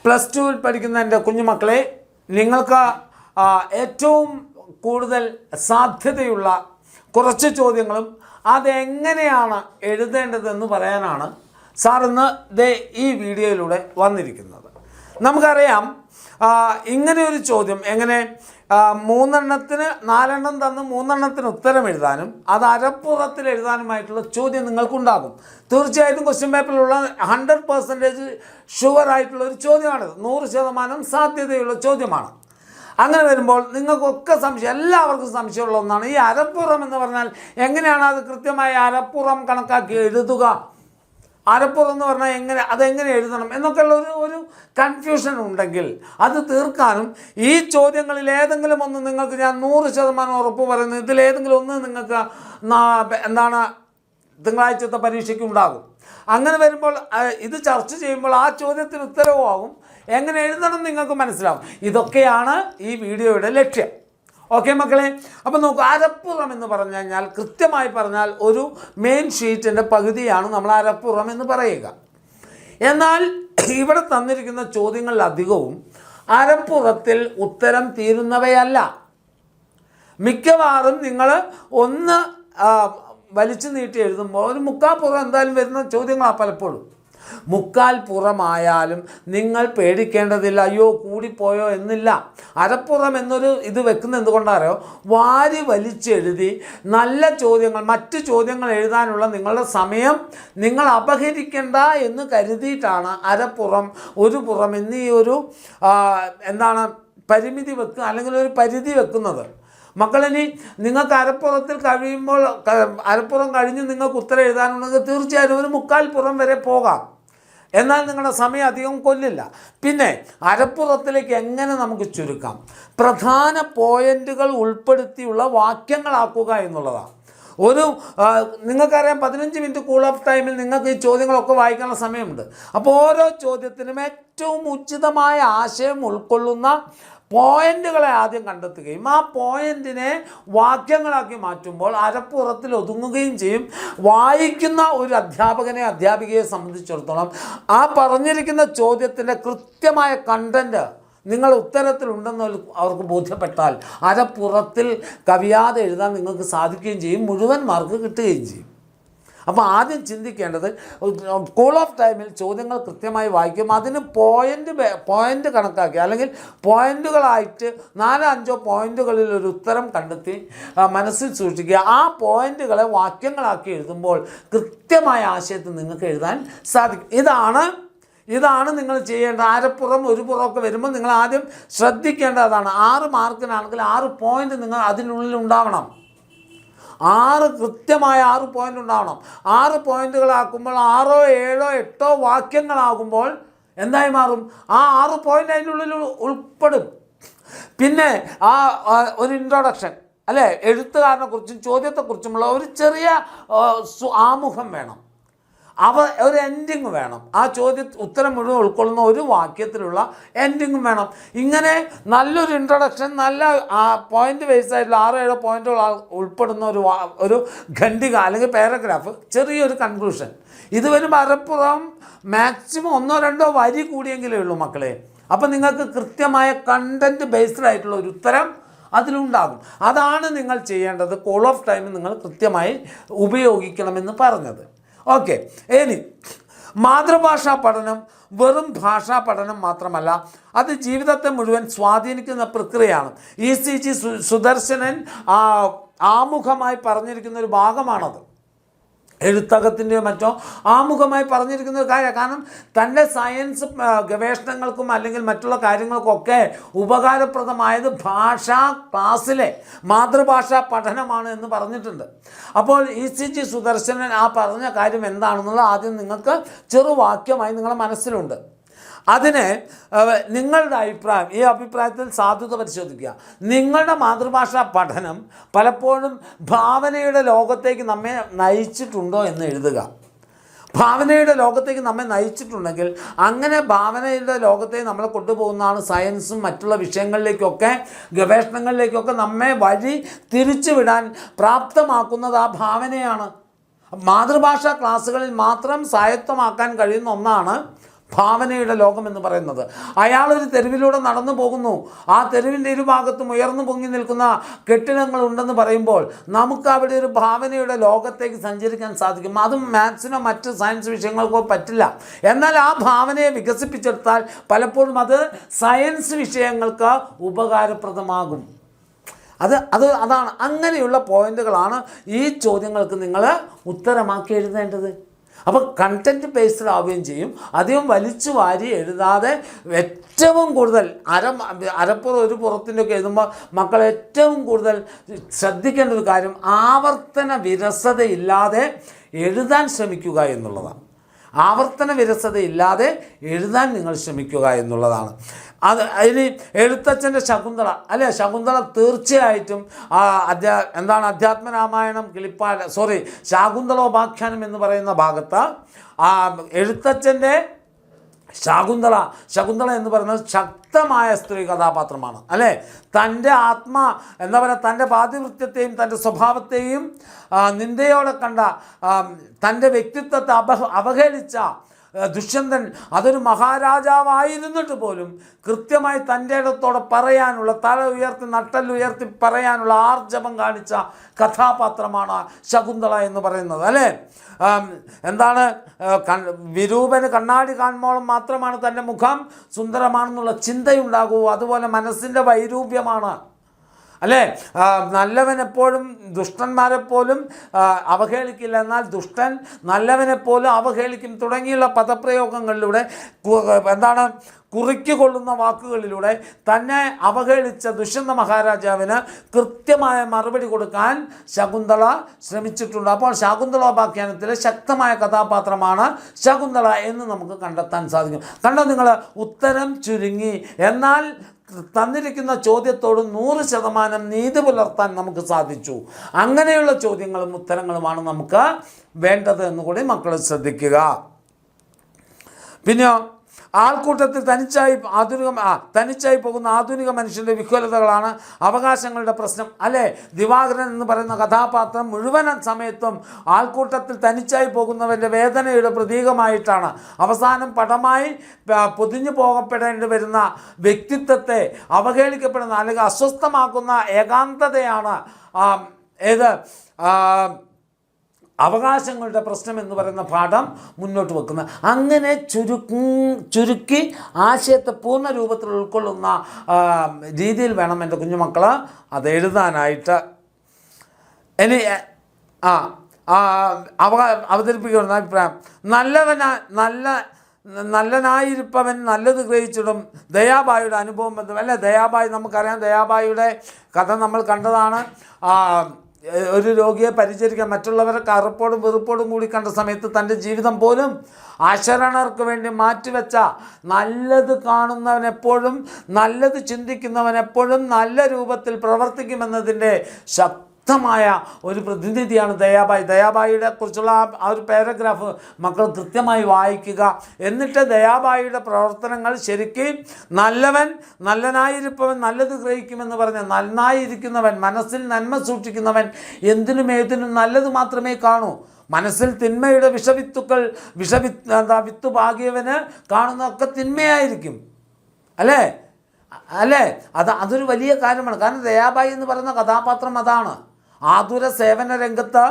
Plus ടുവിൽ പഠിക്കുന്ന എൻ്റെ കുഞ്ഞുമക്കളെ, നിങ്ങൾക്ക് ഏറ്റവും കൂടുതൽ സാധ്യതയുള്ള കുറച്ച് ചോദ്യങ്ങളും അതെങ്ങനെയാണ് എഴുതേണ്ടതെന്ന് പറയാനാണ് സാർ ഇന്ന് ഈ വീഡിയോയിലൂടെ വന്നിരിക്കുന്നത്. നമുക്കറിയാം, ഇങ്ങനെ ഒരു ചോദ്യം എങ്ങനെ 4 തന്ന് 3 ഉത്തരം എഴുതാനും അത് അരപ്പുറത്തിൽ എഴുതാനുമായിട്ടുള്ള ചോദ്യം നിങ്ങൾക്കുണ്ടാകും. തീർച്ചയായിട്ടും ക്വസ്റ്റ്യൻ പേപ്പറിലുള്ള 100% ഷുവറായിട്ടുള്ള ഒരു ചോദ്യമാണിത്. 100% സാധ്യതയുള്ള ചോദ്യമാണ്. അങ്ങനെ വരുമ്പോൾ നിങ്ങൾക്കൊക്കെ സംശയം, എല്ലാവർക്കും സംശയമുള്ള ഒന്നാണ് ഈ അരപ്പുറം എന്ന് പറഞ്ഞാൽ എങ്ങനെയാണ് അത് കൃത്യമായി അരപ്പുറം കണക്കാക്കി എഴുതുക, അരപ്പുറം എന്ന് പറഞ്ഞാൽ അതെങ്ങനെ എഴുതണം എന്നൊക്കെയുള്ള ഒരു കൺഫ്യൂഷൻ ഉണ്ടെങ്കിൽ അത് തീർക്കാനും ഈ ചോദ്യങ്ങളിൽ ഏതെങ്കിലും ഒന്ന് നിങ്ങൾക്ക് ഞാൻ 100% ഉറപ്പ് പറയുന്നു, ഇതിലേതെങ്കിലും ഒന്ന് നിങ്ങൾക്ക് തിങ്കളാഴ്ചത്തെ പരീക്ഷയ്ക്ക് ഉണ്ടാകും. അങ്ങനെ വരുമ്പോൾ ഇത് ചർച്ച ചെയ്യുമ്പോൾ ആ ചോദ്യത്തിന് ഉത്തരവുമാകും, എങ്ങനെ എഴുതണം നിങ്ങൾക്ക് മനസ്സിലാവും. ഇതൊക്കെയാണ് ഈ വീഡിയോയുടെ ലക്ഷ്യം. ഓക്കെ മക്കളെ, അപ്പോൾ നോക്കൂ, അരപ്പുറം എന്ന് പറഞ്ഞു കഴിഞ്ഞാൽ കൃത്യമായി പറഞ്ഞാൽ ഒരു മെയിൻ ഷീറ്റിൻ്റെ പകുതിയാണ് നമ്മൾ അരപ്പുറം എന്ന് പറയുക. എന്നാൽ ഇവിടെ തന്നിരിക്കുന്ന ചോദ്യങ്ങളിലധികവും അരപ്പുറത്തിൽ ഉത്തരം തീരുന്നവയല്ല. മിക്കവാറും നിങ്ങൾ ഒന്ന് വലിച്ചു നീട്ടി എഴുതുമ്പോൾ ഒരു 3/4 എന്തായാലും വരുന്ന ചോദ്യങ്ങളാണ് പലപ്പോഴും. 3/4 നിങ്ങൾ പേടിക്കേണ്ടതില്ല, അയ്യോ കൂടിപ്പോയോ എന്നില്ല. അരപ്പുറം എന്നൊരു ഇത് വെക്കുന്ന എന്തുകൊണ്ടാണോ, വാരി വലിച്ചെഴുതി നല്ല ചോദ്യങ്ങൾ, മറ്റ് ചോദ്യങ്ങൾ എഴുതാനുള്ള നിങ്ങളുടെ സമയം നിങ്ങൾ അപഹരിക്കേണ്ട എന്ന് കരുതിയിട്ടാണ് അരപ്പുറം, ഒരു പുറം എന്നീ ഒരു പരിമിതി വെക്കുക, അല്ലെങ്കിൽ ഒരു പരിധി വെക്കുന്നത്. മക്കളിനി നിങ്ങൾക്ക് അരപ്പുറത്തിൽ കഴിയുമ്പോൾ, അരപ്പുറം കഴിഞ്ഞ് നിങ്ങൾക്ക് ഉത്തരം എഴുതാനുണ്ടെങ്കിൽ തീർച്ചയായും ഒരു 3/4 വരെ പോകാം. എന്നാൽ നിങ്ങളുടെ സമയം അധികം കൊല്ലില്ല. പിന്നെ അരപ്പുറത്തിലേക്ക് എങ്ങനെ നമുക്ക് ചുരുക്കാം, പ്രധാന പോയിന്റുകൾ ഉൾപ്പെടുത്തിയുള്ള വാക്യങ്ങളാക്കുക എന്നുള്ളതാണ്. നിങ്ങൾക്കറിയാം 15 മിനിറ്റ് കൂൾ ഓഫ് ടൈമിൽ നിങ്ങൾക്ക് ഈ ചോദ്യങ്ങളൊക്കെ വായിക്കാനുള്ള സമയമുണ്ട്. അപ്പോൾ ഓരോ ചോദ്യത്തിനും ഏറ്റവും ഉചിതമായ ആശയം ഉൾക്കൊള്ളുന്ന പോയിന്റുകളെ ആദ്യം കണ്ടെത്തുകയും ആ പോയിന്റിനെ വാക്യങ്ങളാക്കി മാറ്റുമ്പോൾ അരപ്പുറത്തിൽ ഒതുങ്ങുകയും ചെയ്യും. വായിക്കുന്ന ഒരു അധ്യാപികയെ സംബന്ധിച്ചിടത്തോളം ആ പറഞ്ഞിരിക്കുന്ന ചോദ്യത്തിൻ്റെ കൃത്യമായ കണ്ടന്റ് നിങ്ങൾ ഉത്തരത്തിലുണ്ടെന്ന് അവർക്ക് ബോധ്യപ്പെട്ടാൽ അരപ്പുറത്തിൽ കവിയാതെ എഴുതാൻ നിങ്ങൾക്ക് സാധിക്കുകയും ചെയ്യും, മുഴുവൻ മാർക്ക് കിട്ടുകയും ചെയ്യും. അപ്പോൾ ആദ്യം ചിന്തിക്കേണ്ടത്, കൂൾ ഓഫ് ടൈമിൽ ചോദ്യങ്ങൾ കൃത്യമായി വായിക്കും, അതിന് പോയിൻ്റ് കണക്കാക്കി അല്ലെങ്കിൽ പോയിൻ്റുകളായിട്ട് 4-5 പോയിൻ്റുകളിൽ ഒരു ഉത്തരം കണ്ടെത്തി മനസ്സിൽ സൂക്ഷിക്കുക. ആ പോയിൻ്റുകളെ വാക്യങ്ങളാക്കി എഴുതുമ്പോൾ കൃത്യമായ ആശയത്തിൽ നിങ്ങൾക്ക് എഴുതാൻ സാധിക്കും. ഇതാണ് നിങ്ങൾ ചെയ്യേണ്ട. അരപ്പുറം ഒരു പുറമൊക്കെ വരുമ്പോൾ നിങ്ങൾ ആദ്യം ശ്രദ്ധിക്കേണ്ടതാണ്. 6 മാർക്കിനാണെങ്കിൽ 6 പോയിൻ്റ് നിങ്ങൾ അതിനുള്ളിൽ ഉണ്ടാവണം. 6 പോയിൻ്റ് ഉണ്ടാവണം. 6 പോയിൻ്റുകളാക്കുമ്പോൾ 6, 7, 8 വാക്യങ്ങളാകുമ്പോൾ എന്തായി മാറും, ആ 6 പോയിൻ്റ് അതിൻ്റെ ഉള്ളിൽ ഉൾപ്പെടും. പിന്നെ ഒരു ഇൻട്രൊഡക്ഷൻ, അല്ലേ, എഴുത്തുകാരനെക്കുറിച്ചും ചോദ്യത്തെക്കുറിച്ചുമുള്ള ഒരു ചെറിയ ആമുഖം വേണം, ഒരു എൻഡിങ് വേണം. ആ ഉത്തരം മുഴുവൻ ഉൾക്കൊള്ളുന്ന ഒരു വാക്യത്തിലുള്ള എൻഡിങ്ങും വേണം. ഇങ്ങനെ നല്ലൊരു ഇൻട്രൊഡക്ഷൻ, നല്ല പോയിൻ്റ് ബേസ് ആയിട്ടുള്ള 6-7 പോയിൻ്റുകൾ ഉൾപ്പെടുന്ന ഒരു ഖണ്ഡിക അല്ലെങ്കിൽ പാരഗ്രാഫ്, ചെറിയൊരു കൺക്ലൂഷൻ. ഇത് വരുമ്പോൾ അരപ്പുറം മാക്സിമം 1-2 വരി കൂടിയെങ്കിലേ ഉള്ളൂ മക്കളെ. അപ്പം നിങ്ങൾക്ക് കൃത്യമായ കണ്ടൻറ്റ് ബേസ്ഡ് ആയിട്ടുള്ള ഒരു ഉത്തരം അതിലുണ്ടാകും. അതാണ് നിങ്ങൾ ചെയ്യേണ്ടത്. കോൾ ഓഫ് ടൈം നിങ്ങൾ കൃത്യമായി ഉപയോഗിക്കണമെന്ന് പറഞ്ഞത്. ഓക്കെ, ഇനി മാതൃഭാഷാ പഠനം വെറും ഭാഷാ പഠനം മാത്രമല്ല, അത് ജീവിതത്തെ മുഴുവൻ സ്വാധീനിക്കുന്ന പ്രക്രിയയാണ്. ECG സുദർശനൻ ആമുഖമായി പറഞ്ഞിരിക്കുന്ന ഒരു ഭാഗമാണത്. എഴുത്തകത്തിൻ്റെയോ മറ്റോ ആമുഖമായി പറഞ്ഞിരിക്കുന്ന ഒരു കാര്യമാണ്. കാരണം തൻ്റെ സയൻസ് ഗവേഷണങ്ങൾക്കും അല്ലെങ്കിൽ മറ്റുള്ള കാര്യങ്ങൾക്കൊക്കെ ഉപകാരപ്രദമായത് ഭാഷാ ക്ലാസ്സിലെ മാതൃഭാഷാ പഠനമാണ് എന്ന് പറഞ്ഞിട്ടുണ്ട്. അപ്പോൾ ECG സുദർശനൻ ആ പറഞ്ഞ കാര്യം എന്താണെന്നുള്ളത് ആദ്യം നിങ്ങൾക്ക് ചെറുവാക്യമായി നിങ്ങളുടെ മനസ്സിലുണ്ട്. അതിന് നിങ്ങളുടെ അഭിപ്രായം, ഈ അഭിപ്രായത്തിൽ സാധുത പരിശോധിക്കുക. നിങ്ങളുടെ മാതൃഭാഷാ പഠനം പലപ്പോഴും ഭാവനയുടെ ലോകത്തേക്ക് നമ്മെ നയിച്ചിട്ടുണ്ടോ എന്ന് എഴുതുക. ഭാവനയുടെ ലോകത്തേക്ക് നമ്മെ നയിച്ചിട്ടുണ്ടെങ്കിൽ അങ്ങനെ ഭാവനയുടെ ലോകത്തേക്ക് നമ്മളെ കൊണ്ടുപോകുന്നതാണ് സയൻസും മറ്റുള്ള വിഷയങ്ങളിലേക്കൊക്കെ ഗവേഷണങ്ങളിലേക്കൊക്കെ നമ്മെ വഴി തിരിച്ചുവിടാൻ പ്രാപ്തമാക്കുന്നത് ആ ഭാവനയാണ്. മാതൃഭാഷാ ക്ലാസ്സുകളിൽ മാത്രം സ്വായത്തമാക്കാൻ കഴിയുന്ന ഒന്നാണ് ഭാവനയുടെ ലോകം എന്ന് പറയുന്നത്. അയാളൊരു തെരുവിലൂടെ നടന്നു പോകുന്നു, ആ തെരുവിൻ്റെ ഇരുഭാഗത്തും ഉയർന്നു പൊങ്ങി നിൽക്കുന്ന കെട്ടിടങ്ങൾ ഉണ്ടെന്ന് പറയുമ്പോൾ നമുക്ക് അവിടെ ഒരു ഭാവനയുടെ ലോകത്തേക്ക് സഞ്ചരിക്കാൻ സാധിക്കും. അതും മാത്സിനോ മറ്റ് സയൻസ് വിഷയങ്ങൾക്കോ പറ്റില്ല. എന്നാൽ ആ ഭാവനയെ വികസിപ്പിച്ചെടുത്താൽ പലപ്പോഴും അത് സയൻസ് വിഷയങ്ങൾക്ക് ഉപകാരപ്രദമാകും. അതാണ് അങ്ങനെയുള്ള പോയിന്റുകളാണ് ഈ ചോദ്യങ്ങൾക്ക് നിങ്ങൾ ഉത്തരമാക്കി എഴുതേണ്ടത്. അപ്പോൾ കണ്ടൻറ്റ് ബേസ്ഡ് ആവുകയും ചെയ്യും. അധികം വലിച്ചു വാരി എഴുതാതെ ഏറ്റവും കൂടുതൽ അരപ്പുറം ഒരു പുറത്തിൻ്റെ ഒക്കെ എഴുതുമ്പോൾ മക്കൾ ഏറ്റവും കൂടുതൽ ശ്രദ്ധിക്കേണ്ട ഒരു കാര്യം ആവർത്തന വിരസതയില്ലാതെ എഴുതാൻ ശ്രമിക്കുക എന്നുള്ളതാണ്. ആവർത്തന വിരസതയില്ലാതെ എഴുതാൻ നിങ്ങൾ ശ്രമിക്കുക എന്നുള്ളതാണ്. അതിന് എഴുത്തച്ഛൻ്റെ ശകുന്തള അല്ലേ, ശകുന്തള തീർച്ചയായിട്ടും അധ്യാത്മരാമായണം ശാകുന്തളോപാഖ്യാനം എന്ന് പറയുന്ന ഭാഗത്ത് എഴുത്തച്ഛൻ്റെ ശകുന്തള എന്ന് പറയുന്നത് ശക്തമായ സ്ത്രീ കഥാപാത്രമാണ് അല്ലേ. തൻ്റെ തൻ്റെ പാതിവൃത്യത്തെയും തൻ്റെ സ്വഭാവത്തെയും നിന്ദയോടെ കണ്ട തൻ്റെ വ്യക്തിത്വത്തെ അവഹേളിച്ച ദുഷ്യന്തൻ അതൊരു മഹാരാജാവായിരുന്നിട്ട് പോലും കൃത്യമായി തൻ്റെ ഇടത്തോടെ പറയാനുള്ള, തല ഉയർത്തി നട്ടല്ലുയർത്തി പറയാനുള്ള ആർജവം കാണിച്ച കഥാപാത്രമാണ് ശകുന്തള എന്ന് പറയുന്നത് അല്ലേ. വിരൂപന് കണ്ണാടി കാണുമ്പോഴും മാത്രമാണ് തൻ്റെ മുഖം സുന്ദരമാണെന്നുള്ള ചിന്തയുണ്ടാകൂ. അതുപോലെ മനസ്സിൻ്റെ വൈരൂപ്യമാണ് അല്ലേ. നല്ലവനെപ്പോഴും ദുഷ്ടന്മാരെപ്പോലും അവഹേളിക്കില്ല, എന്നാൽ ദുഷ്ടൻ നല്ലവനെപ്പോലും അവഹേളിക്കും തുടങ്ങിയുള്ള പദപ്രയോഗങ്ങളിലൂടെ കുറിക്കൊള്ളുന്ന വാക്കുകളിലൂടെ തന്നെ അവഹേളിച്ച ദുഷ്യന്ത മഹാരാജാവിന് കൃത്യമായ മറുപടി കൊടുക്കാൻ ശകുന്തള ശ്രമിച്ചിട്ടുണ്ട്. അപ്പോൾ ശാകുന്തളോപാഖ്യാനത്തിലെ ശക്തമായ കഥാപാത്രമാണ് ശകുന്തള എന്ന് നമുക്ക് കണ്ടെത്താൻ സാധിക്കും. കണ്ടോ നിങ്ങൾ, ഉത്തരം ചുരുങ്ങി, എന്നാൽ തന്നിരിക്കുന്ന ചോദ്യത്തോട് 100% നീതി പുലർത്താൻ നമുക്ക് സാധിച്ചു. അങ്ങനെയുള്ള ചോദ്യങ്ങളും ഉത്തരങ്ങളുമാണ് നമുക്ക് വേണ്ടത് എന്നുകൂടി മക്കൾ ശ്രദ്ധിക്കുക. പിന്നെ ആൾക്കൂട്ടത്തിൽ തനിച്ചായി പോകുന്ന ആധുനിക മനുഷ്യൻ്റെ വിഹ്വലതകളാണ് അവകാശങ്ങളുടെ പ്രശ്നം അല്ലേ. ദിവാകരൻ എന്ന് പറയുന്ന കഥാപാത്രം മുഴുവൻ സമയത്തും ആൾക്കൂട്ടത്തിൽ തനിച്ചായി പോകുന്നവൻ്റെ വേദനയുടെ പ്രതീകമായിട്ടാണ്. അവസാനം പടമായി പൊതിഞ്ഞു പോകപ്പെടേണ്ടി വരുന്ന വ്യക്തിത്വത്തെ അവഹേളിക്കപ്പെടുന്ന അല്ലെങ്കിൽ അസ്വസ്ഥമാക്കുന്ന ഏകാന്തതയാണ് അവകാശങ്ങളുടെ പ്രശ്നം എന്ന് പറയുന്ന പാഠം മുന്നോട്ട് വെക്കുന്നത്. അങ്ങനെ ചുരുക്കി ആശയത്തെ പൂർണ്ണ രൂപത്തിൽ ഉൾക്കൊള്ളുന്ന രീതിയിൽ വേണം എൻ്റെ കുഞ്ഞുമക്കൾ അത് എഴുതാനായിട്ട്. ഇനി അവതരിപ്പിക്കുന്ന അഭിപ്രായം, നല്ലനായിരിപ്പവൻ നല്ലത് ഗ്രഹിച്ചിടും. ദയാബായിയുടെ അനുഭവം അല്ലേ. ദയാബായി നമുക്കറിയാം, ദയാബായിയുടെ കഥ നമ്മൾ കണ്ടതാണ്. ഒരു രോഗിയെ പരിചരിക്കാൻ മറ്റുള്ളവരെ അറുപ്പോടും വെറുപ്പോടും കൂടി കണ്ട സമയത്ത് തൻ്റെ ജീവിതം പോലും അശരണർക്ക് വേണ്ടി മാറ്റിവെച്ച, നല്ലത് കാണുന്നവനെപ്പോഴും നല്ലത് ചിന്തിക്കുന്നവനെപ്പോഴും നല്ല രൂപത്തിൽ പ്രവർത്തിക്കുമെന്നതിൻ്റെ ശക്തമായ ഒരു പ്രതിനിധിയാണ് ദയാബായി. ദയാബായിയുടെ കുറിച്ചുള്ള ആ ഒരു പാരഗ്രാഫ് മക്കൾ കൃത്യമായി വായിക്കുക. എന്നിട്ട് ദയാബായിയുടെ പ്രവർത്തനങ്ങൾ ശരിക്കും നല്ലനായിരിപ്പവൻ നല്ലത് ഗ്രഹിക്കുമെന്ന് പറഞ്ഞ നന്നായിരിക്കുന്നവൻ, മനസ്സിൽ നന്മ സൂക്ഷിക്കുന്നവൻ എന്തിനും ഏതിനും നല്ലത് മാത്രമേ കാണൂ. മനസ്സിൽ തിന്മയുടെ വിത്ത് പാകിയവന് കാണുന്നതൊക്കെ തിന്മയായിരിക്കും അല്ലേ. അതൊരു വലിയ കാര്യമാണ്. കാരണം ദയാബായി എന്ന് പറയുന്ന കഥാപാത്രം അതാണ്. ആതുര സേവന രംഗത്ത്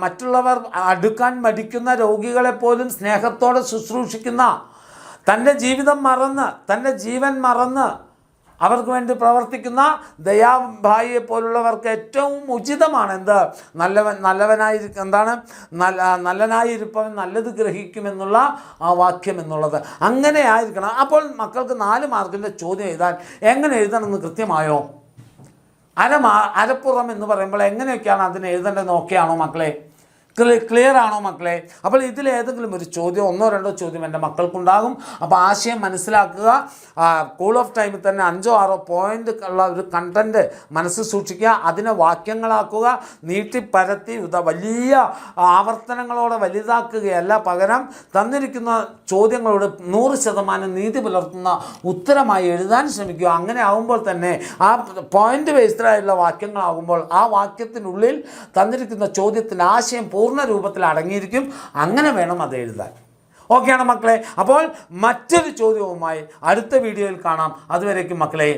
മറ്റുള്ളവർ അടുക്കാൻ മടിക്കുന്ന രോഗികളെപ്പോലും സ്നേഹത്തോടെ ശുശ്രൂഷിക്കുന്ന, തൻ്റെ ജീവൻ മറന്ന് അവർക്ക് വേണ്ടി പ്രവർത്തിക്കുന്ന ദയാബായിയെ പോലുള്ളവർക്ക് ഏറ്റവും ഉചിതമാണ് നല്ലനായിരിപ്പവൻ നല്ലത് ഗ്രഹിക്കുമെന്നുള്ള ആ വാക്യം എന്നുള്ളത്. അങ്ങനെ ആയിരിക്കണം. അപ്പോൾ മക്കൾക്ക് 4 മാർക്കിൻ്റെ ചോദ്യം എഴുതാൻ എങ്ങനെ എഴുതണമെന്ന് കൃത്യമായോ? അരപ്പുറം എന്ന് പറയുമ്പോൾ എങ്ങനെയൊക്കെയാണ് അതിനെ എഴുതേണ്ടത് നോക്കിയാണോ മക്കളെ? ക്ലിയർ ആണോ മക്കളെ? അപ്പോൾ ഇതിലേതെങ്കിലും ഒരു ചോദ്യം, 1-2 ചോദ്യം എൻ്റെ മക്കൾക്കുണ്ടാകും. അപ്പോൾ ആശയം മനസ്സിലാക്കുക. കൂൾ ഓഫ് ടൈമിൽ തന്നെ 5-6 പോയിൻ്റ് ഉള്ള ഒരു കണ്ടൻറ്റ് മനസ്സിൽ സൂക്ഷിക്കുക. അതിനെ വാക്യങ്ങളാക്കുക. നീട്ടിപ്പരത്തി വലിയ ആവർത്തനങ്ങളോടെ വലുതാക്കുകയല്ല, പകരം തന്നിരിക്കുന്ന ചോദ്യങ്ങളോട് 100% നീതി പുലർത്തുന്ന ഉത്തരമായി എഴുതാൻ ശ്രമിക്കുക. അങ്ങനെ ആകുമ്പോൾ തന്നെ ആ പോയിൻ്റ് ബേസ്ഡായുള്ള വാക്യങ്ങളാകുമ്പോൾ ആ വാക്യത്തിനുള്ളിൽ തന്നിരിക്കുന്ന ചോദ്യത്തിൻ്റെ ആശയം പൂർണ്ണ രൂപത്തിൽ അടങ്ങിയിരിക്കും. അങ്ങനെ വേണം അത് എഴുതാൻ. ഓക്കെയാണ് മക്കളെ. അപ്പോൾ മറ്റൊരു ചോദ്യവുമായി അടുത്ത വീഡിയോയിൽ കാണാം. അതുവരേക്കും മക്കളെ